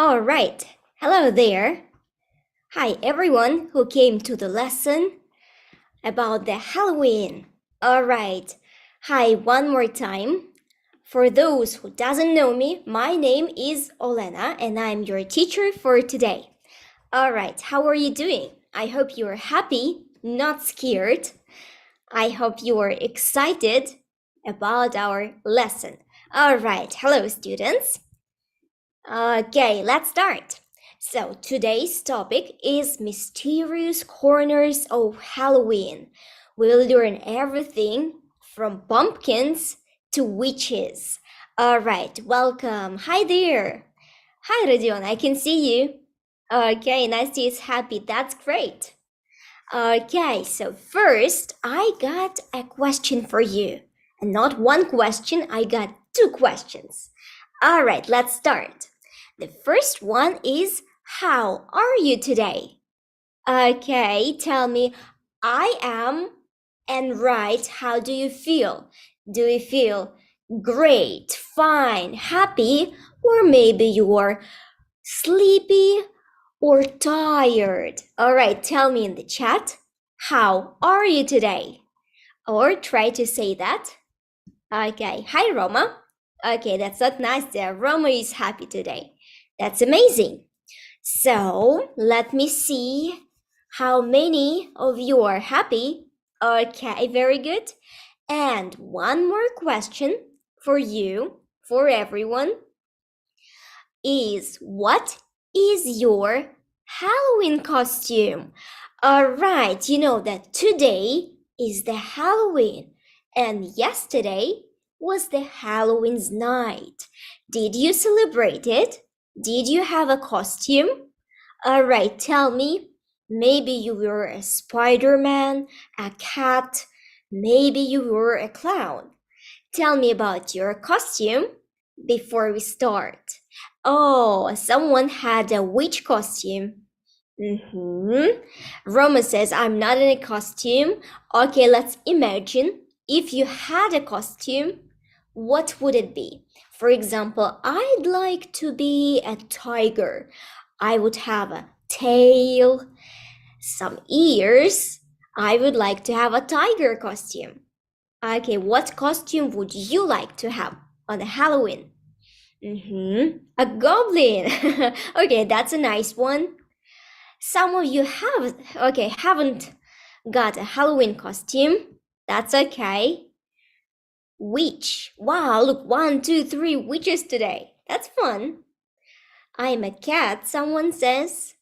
All right. Hello there. Hi, everyone who came to the lesson about the Halloween. All right. Hi, one more time. For those who doesn't know me, my name is Olena and I'm your teacher for today. All right. How are you doing? I hope you are happy, not scared. I hope you are excited about our lesson. All right. Hello, students. Okay, let's start. So today's topic is mysterious corners of Halloween. We'll learn everything from pumpkins to witches. All right, welcome. Hi there. Hi, Rodion. I can see you. Okay, nice to see happy. That's great. Okay, so first, I got a question for you. And not one question, I got two questions. All right, let's start. The first one is, how are you today? Okay, tell me, I am, and right, how do you feel? Do you feel great, fine, happy, or maybe you are sleepy or tired? All right, tell me in the chat, how are you today? Or try to say that. Okay, hi Roma. Okay, that's not nice there. Roma is happy today. That's amazing. So let me see how many of you are happy. Okay, very good. And one more question for you, for everyone, is what is your Halloween costume? All right, you know that today is the Halloween and yesterday was the Halloween's night. Did you celebrate it? Did you have a costume? All right, tell me. Maybe you were a Spider-Man, a cat, maybe you were a clown. Tell me about your costume before we start. Oh, someone had a witch costume. Roma says, I'm not in a costume. Okay, let's imagine if you had a costume, what would it be? For example, I'd like to be a tiger. I would have a tail, some ears. I would like to have a tiger costume. Okay, what costume would you like to have on Halloween? A goblin. Okay, that's a nice one. Some of you haven't got a Halloween costume. That's okay. Witch. Wow, look, 1, 2, 3 witches today. That's fun. I'm a cat, someone says.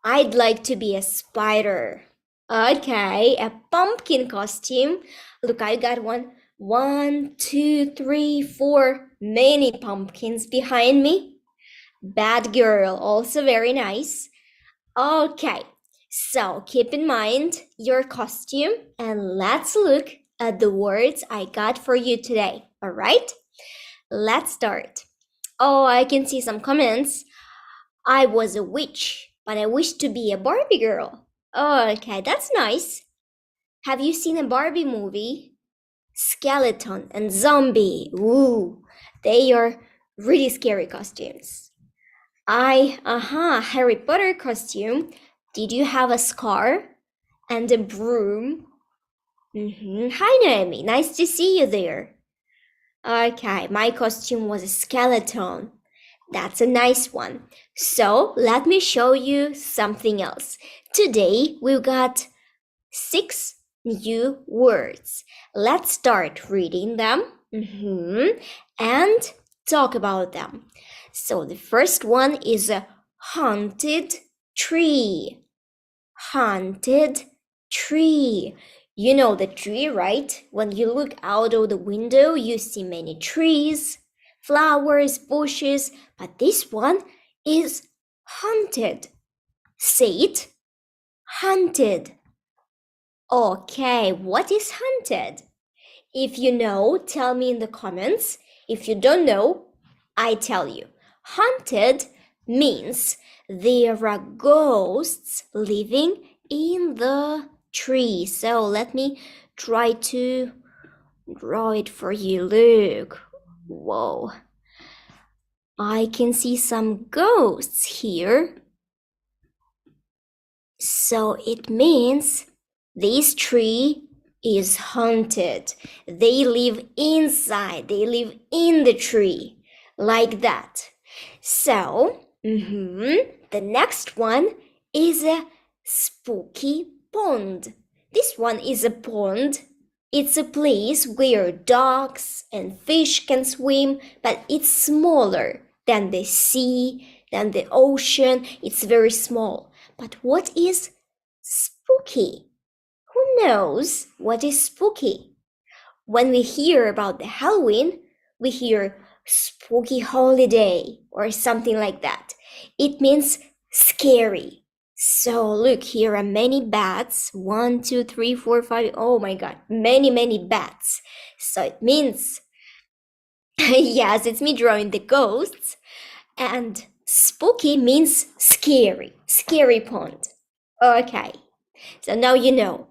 I'd like to be a spider. Okay, a pumpkin costume. Look, I got one. 1, 2, 3, 4. Many pumpkins behind me. Bad girl, also very nice. Okay, so keep in mind your costume and let's look at the words I got for you today. All right, let's start. Oh, I can see some comments. I was a witch, but I wish to be a Barbie girl. Oh, okay, that's nice. Have you seen a Barbie movie? Skeleton and zombie. Ooh, they are really scary costumes. Harry Potter costume. Did you have a scar and a broom? Hi, Naomi. Nice to see you there. Okay, my costume was a skeleton. That's a nice one. So let me show you something else. Today we've got 6 new words. Let's start reading them and talk about them. So the first one is a haunted tree. Haunted tree. You know the tree, right? When you look out of the window, you see many trees, flowers, bushes, but this one is haunted. Say it. Haunted. Okay, what is haunted? If you know, tell me in the comments. If you don't know, I tell you. Haunted means there are ghosts living in the tree. So let me try to draw it for you. Look. Whoa. I can see some ghosts here. So it means this tree is haunted. They live inside. They live in the tree. Like that. So, the next one is a spooky pond. This one is a pond. It's a place where dogs and fish can swim, but it's smaller than the sea, than the ocean. It's very small. But what is spooky? Who knows what is spooky? When we hear about the Halloween, we hear spooky holiday or something like that. It means scary. So look, here are many bats. 1, 2, 3, 4, 5. Oh my God, many bats. So it means, yes, it's me drawing the ghosts. And spooky means scary, scary pond. Okay, so now you know.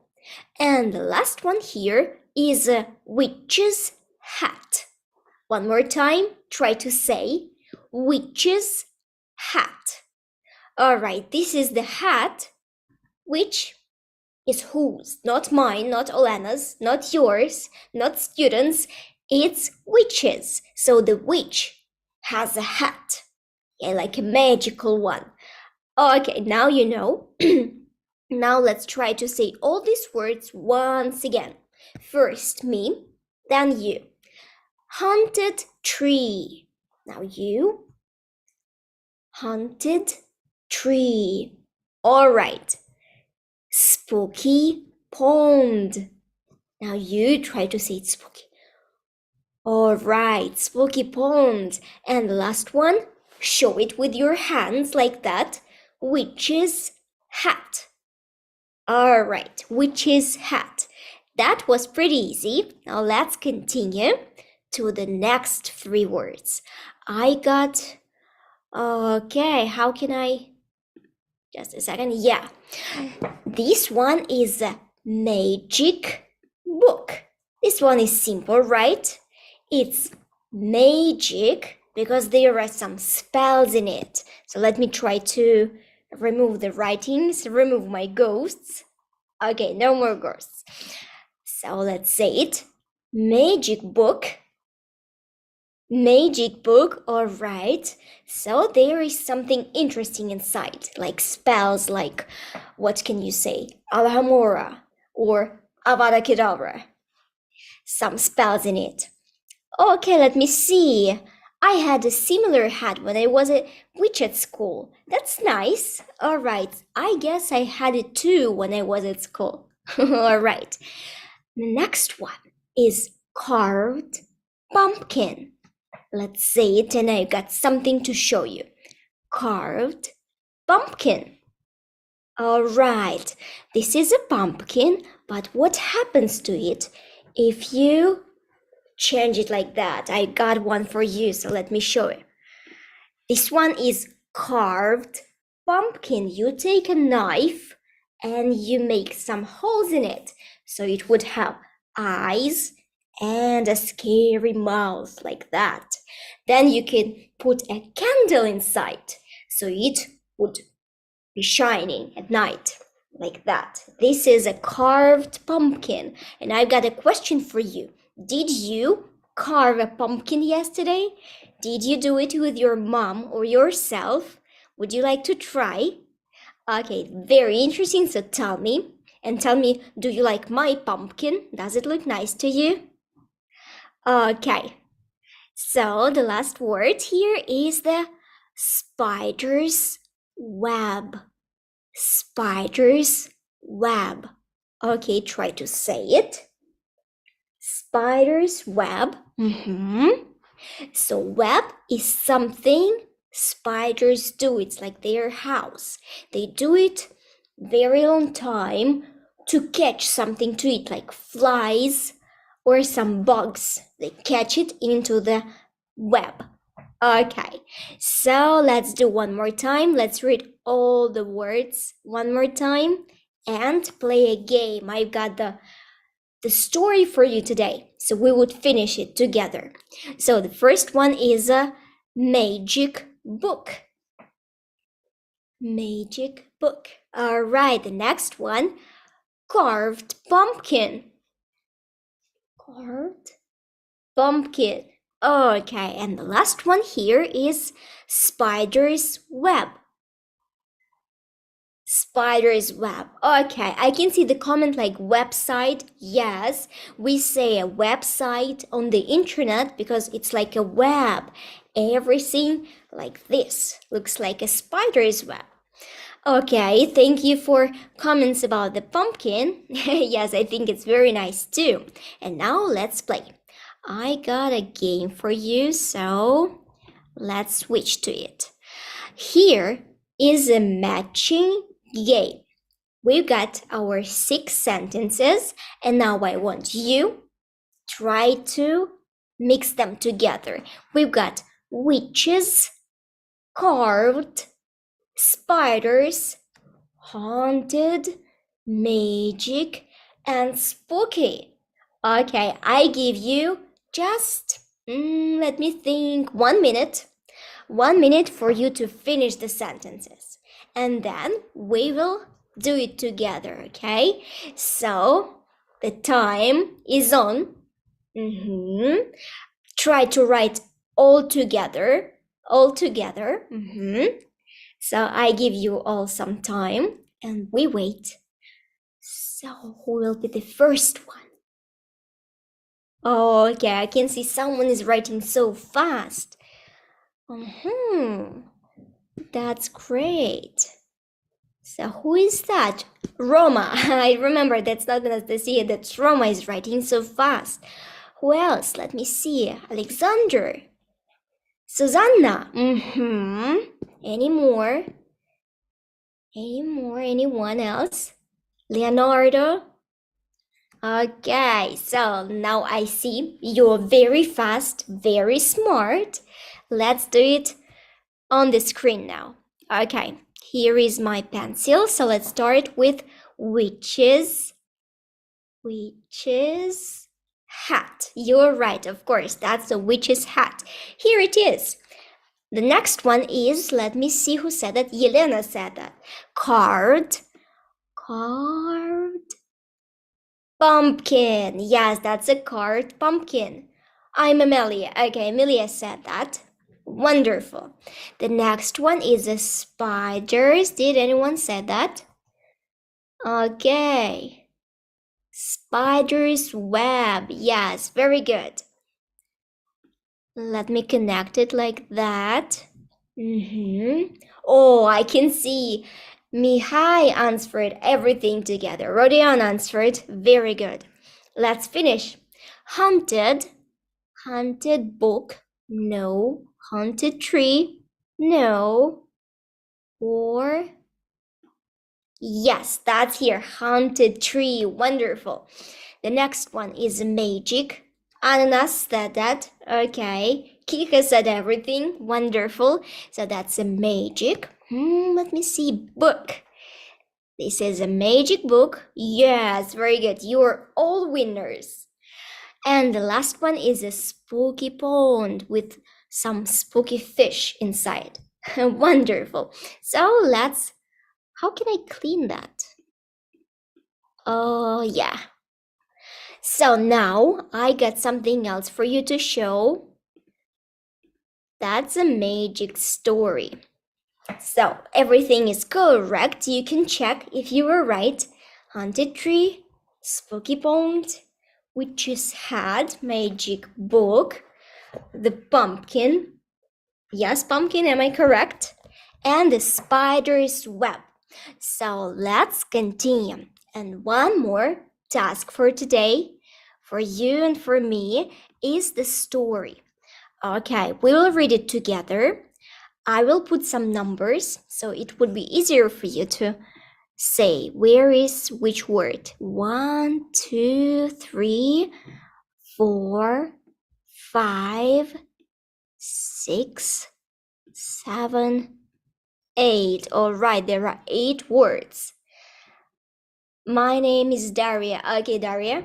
And the last one here is a witch's hat. One more time, try to say witch's hat. All right, this is the hat, which is whose? Not mine, not Olena's, not yours, not students. It's witches. So the witch has a hat, yeah, like a magical one. Okay, now you know. Now let's try to say all these words once again. First me, then you. Haunted tree. Now you. Haunted tree. All right. Spooky pond. Now you try to say it spooky. All right, spooky pond. And the last one, show it with your hands like that. Witch's hat. All right, witch's hat. That was pretty easy. Now let's continue to the next 3 words. I got, okay, how can I, just a second, yeah. This one is a magic book. This one is simple, right? It's magic because there are some spells in it. So let me try to remove the writings, remove my ghosts. Okay, no more ghosts. So let's say it. Magic book. Magic book, all right. So there is something interesting inside, like spells, like, what can you say? Alhamora or Avada Kedavra. Some spells in it. Okay, let me see. I had a similar hat when I was a witch at school. That's nice. All right, I guess I had it too when I was at school. All right. The next one is carved pumpkin. Let's say it, and I got something to show you. Carved pumpkin. All right, this is a pumpkin, but what happens to it if you change it like that? I got one for you, so let me show you. This one is carved pumpkin. You take a knife and you make some holes in it, so it would have eyes and a scary mouth like that. Then you can put a candle inside, so it would be shining at night like that. This is a carved pumpkin, and I've got a question for you. Did you carve a pumpkin yesterday? Did you do it with your mom or yourself? Would you like to try? Okay, very interesting. So tell me, do you like my pumpkin? Does it look nice to you? Okay, so the last word here is the spider's web. Spider's web. Okay, try to say it. Spider's web. So web is something spiders do. It's like their house. They do it very long time to catch something to eat, like flies or some bugs. They catch it into the web. Okay, so let's do one more time. Let's read all the words one more time and play a game. I've got the story for you today, so we would finish it together. So the first one is Magic book. Magic book. All right, the next one. Carved pumpkin. Carved pumpkin. Okay, and the last one here is spider's web. Spider's web. Okay, I can see the comment like website. Yes, we say a website on the internet because it's like a web. Everything like this looks like a spider's web. Okay, thank you for comments about the pumpkin. Yes, I think it's very nice too. And now let's play. I got a game for you, so let's switch to it. Here is a matching game. We've got our 6 sentences, and now I want you try to mix them together. We've got witches, carved, spiders, haunted, magic, and spooky. Okay, I give you just, let me think, 1 minute. 1 minute for you to finish the sentences. And then we will do it together, okay? So, the time is on. Try to write all together. So I give you all some time and we wait. So who will be the first one? Oh, okay, I can see someone is writing so fast. That's great. So who is that? Roma. I remember that's not Anastasia, that's Roma is writing so fast. Who else? Let me see. Alexander. Susanna. Any more? Anyone else? Leonardo? Okay, so now I see you're very fast, very smart. Let's do it on the screen now. Okay, here is my pencil. So let's start with witches hat. You're right, of course, that's the witch's hat. Here it is. The next one is, let me see who said that. Yelena said that. Carved pumpkin. Yes, that's a carved pumpkin. I'm Amelia. Okay, Amelia said that. Wonderful. The next one is a spiders. Did anyone say that? Okay. Spider's web. Yes, very good. Let me connect it like that. Oh, I can see Mihai answered everything together. Rodion answered. Very good. Let's finish. Haunted book. No. Haunted tree. No. Or yes, that's here. Haunted tree. Wonderful. The next one is magic. Ananas said that. Okay. Kika said everything. Wonderful. So that's a magic. Let me see. Book. This is a magic book. Yes, very good. You are all winners. And the last one is a spooky pond with some spooky fish inside. Wonderful. So how can I clean that? Oh, yeah. So now I got something else for you to show. That's a magic story. So everything is correct. You can check if you were right. Haunted tree, spooky pond, witch's hat, magic book, the pumpkin. Yes, pumpkin, am I correct? And the spider's web. So let's continue. And one more task for today, for you and for me, is the story. Okay, we will read it together. I will put some numbers, so it would be easier for you to say where is which word. 1, 2, 3, 4, 5, 6, 7, 8. All right, there are 8 words. My name is Daria. Okay, Daria.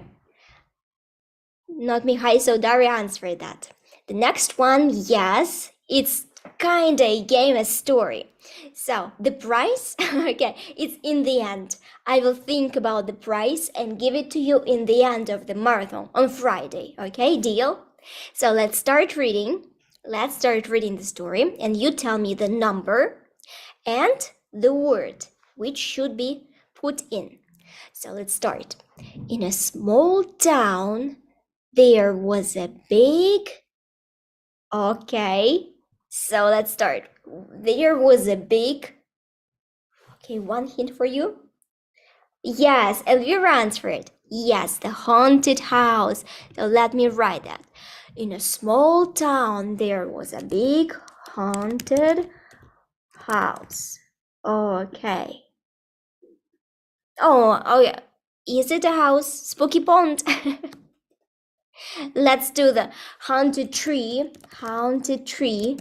Not me. Hi, so Daria answered that. The next one, yes, It's kind of a game, a story. So the prize, okay, it's in the end. I will think about the prize and give it to you in the end of the marathon on Friday. Okay, deal? So let's start reading. Let's start reading the story, and you tell me the number and the word which should be put in. So let's start. In a small town, there was a big. Okay, so let's start. There was a big. Okay, one hint for you. Yes, Elvira answered. Yes, the haunted house. So let me write that. In a small town, there was a big haunted house. Okay. Oh yeah. Is it a house? Spooky Pond. Let's do the haunted tree. Haunted tree.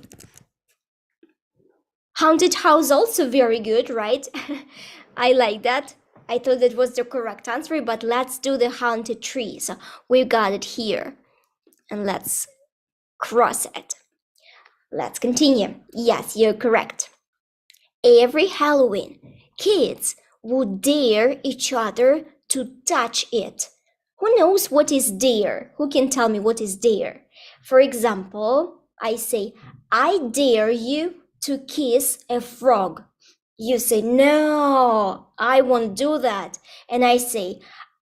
Haunted house also very good, right? I like that. I thought that was the correct answer, but let's do the haunted tree. So we got it here. And let's cross it. Let's continue. Yes, you're correct. Every Halloween, kids would dare each other to touch it. Who knows what is dare? Who can tell me what is dare? For example, I say, I dare you to kiss a frog. You say, no, I won't do that. And I say,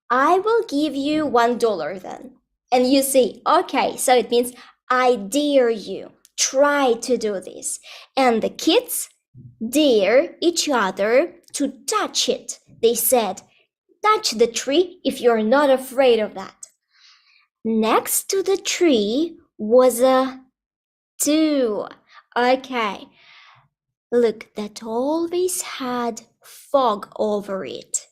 I will give you $1 then. And you say, okay, so it means I dare you. Try to do this. And the kids dare each other to touch it. They said, touch the tree if you're not afraid of that. Next to the tree was a 2. Okay. Look, that always had fog over it.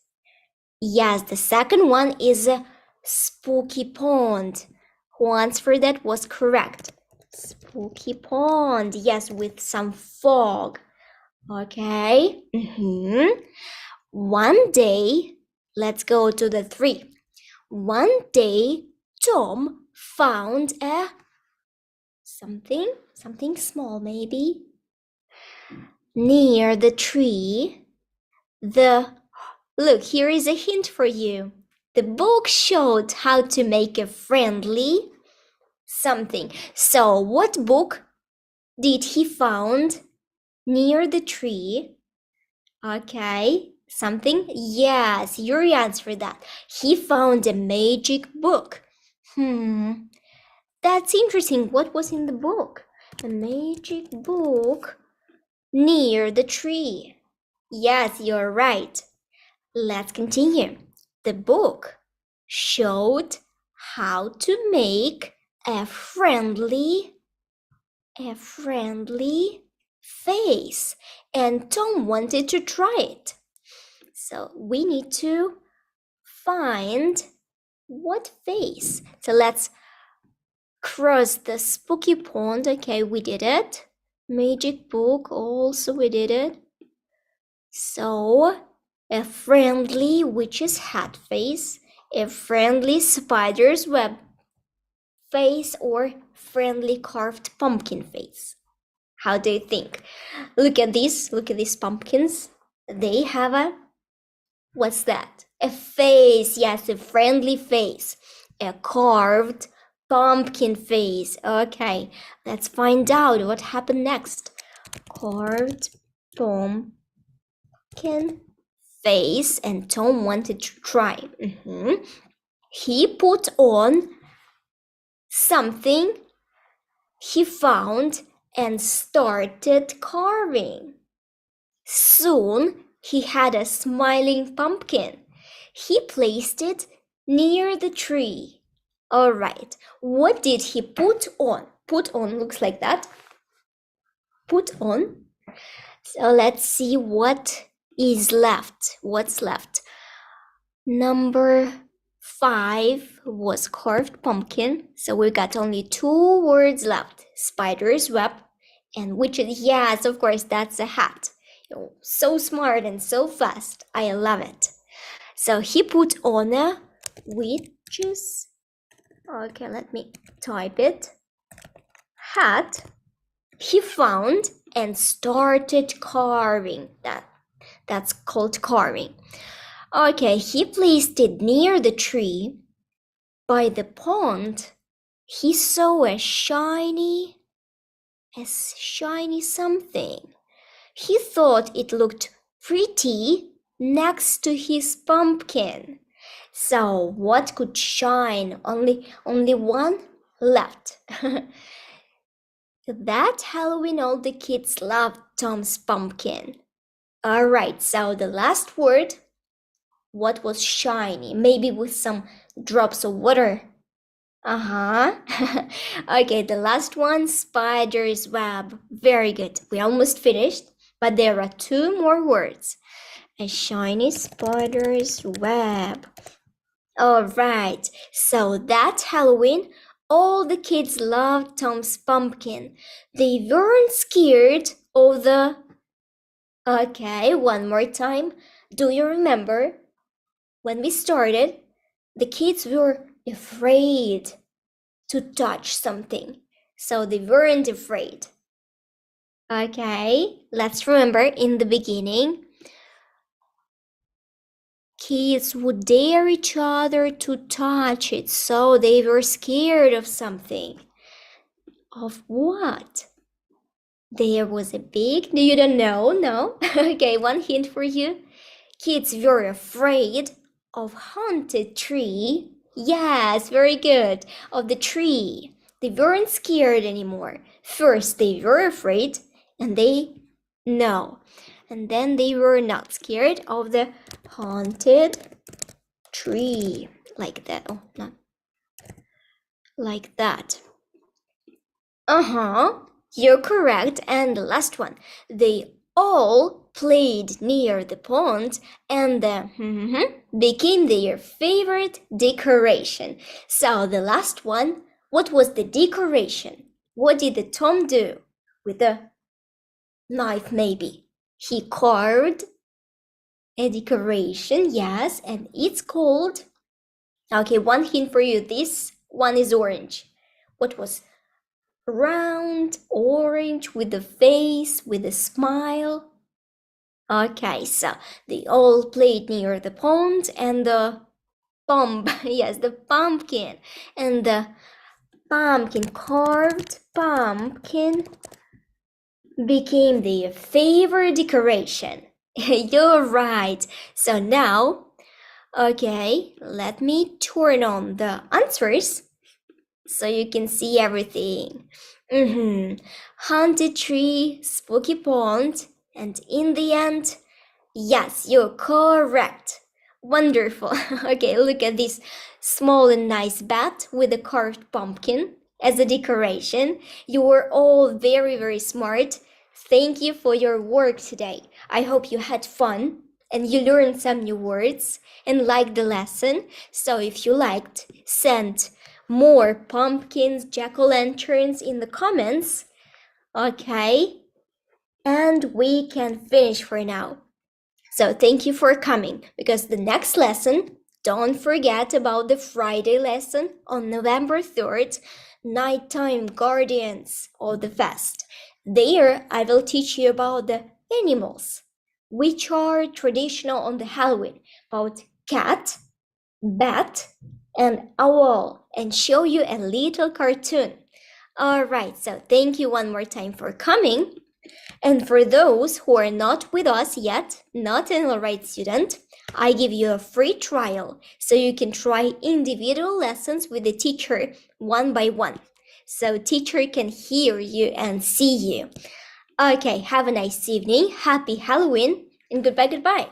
Yes, the second one is a spooky pond. Who answered that was correct. Spooky pond, yes, with some fog. Okay. One day, let's go to the 3. One day, Tom found a something small maybe. Near the tree, look, here is a hint for you. The book showed how to make a friendly something. So what book did he found near the tree? Okay, something? Yes, your answer that. He found a magic book. That's interesting. What was in the book? A magic book near the tree. Yes, you're right. Let's continue. The book showed how to make a friendly face, and Tom wanted to try it. So we need to find what face. So let's cross the spooky pond. Okay, we did it. Magic book also we did it. So a friendly witch's hat face, a friendly spider's web face, or friendly carved pumpkin face. How do you think? Look at these pumpkins. They have a, what's that? A face, yes, a friendly face. A carved pumpkin face. Okay, let's find out what happened next. Carved pumpkin face, and Tom wanted to try. He put on something he found and started carving. Soon he had a smiling pumpkin. He placed it near the tree. All right, what did he put on? Put on looks like that. Put on. So let's see what is left. What's left? Number 5 was carved pumpkin. So we got only 2 words left. Spider's web and witches. Yes, of course, that's a hat. You're so smart and so fast. I love it. So he put on a witch's. Okay, let me type it. Hat. he found and started carving. That's called carving. Okay, he placed it near the tree. By the pond, he saw a shiny something. He thought it looked pretty next to his pumpkin. So what could shine? Only one left. That Halloween all the kids loved Tom's pumpkin. Alright, so the last word, what was shiny? Maybe with some drops of water. Okay, the last one, spider's web. Very good. We almost finished, but there are two more words. A shiny spider's web. All right, so that Halloween, all the kids loved Tom's pumpkin. They weren't scared of the... Okay, one more time. Do you remember when we started? The kids were afraid to touch something, so they weren't afraid. Okay, let's remember in the beginning, kids would dare each other to touch it, so they were scared of something. Of what? There was a big... You don't know? No? Okay, one hint for you. Kids were afraid of haunted tree. Yes, very good. Of the tree. They weren't scared anymore. First they were afraid, and and then they were not scared of the haunted tree. Like that. Oh, not like that. You're correct. And the last one. They all played near the pond and became their favorite decoration. So the last one, what was the decoration? What did the Tom do with the knife? Maybe he carved a decoration, yes, and it's called... Okay, one hint for you. This one is orange. What was round, orange, with a face, with a smile? Okay, so they all played near the pond and the yes, the pumpkin. And the carved pumpkin became their favorite decoration. You're right. So now, okay, let me turn on the answers so you can see everything. Haunted tree, spooky pond, and in the end, yes, you're correct. Wonderful. Okay, look at this small and nice bat with a carved pumpkin as a decoration. You were all very, very smart. Thank you for your work today. I hope you had fun and you learned some new words and liked the lesson. So if you liked, send more pumpkins, jack-o'-lanterns in the comments. Okay, and we can finish for now. So thank you for coming, because the next lesson, don't forget about the Friday lesson on November 3rd, Nighttime Guardians of the Fest. There, I will teach you about the animals, which are traditional on the Halloween, about cat, bat, and owl, and show you a little cartoon. All right, so thank you one more time for coming. And for those who are not with us yet, not an Allright student, I give you a free trial so you can try individual lessons with the teacher one by one. So teacher can hear you and see you. Okay, have a nice evening, happy Halloween, and goodbye.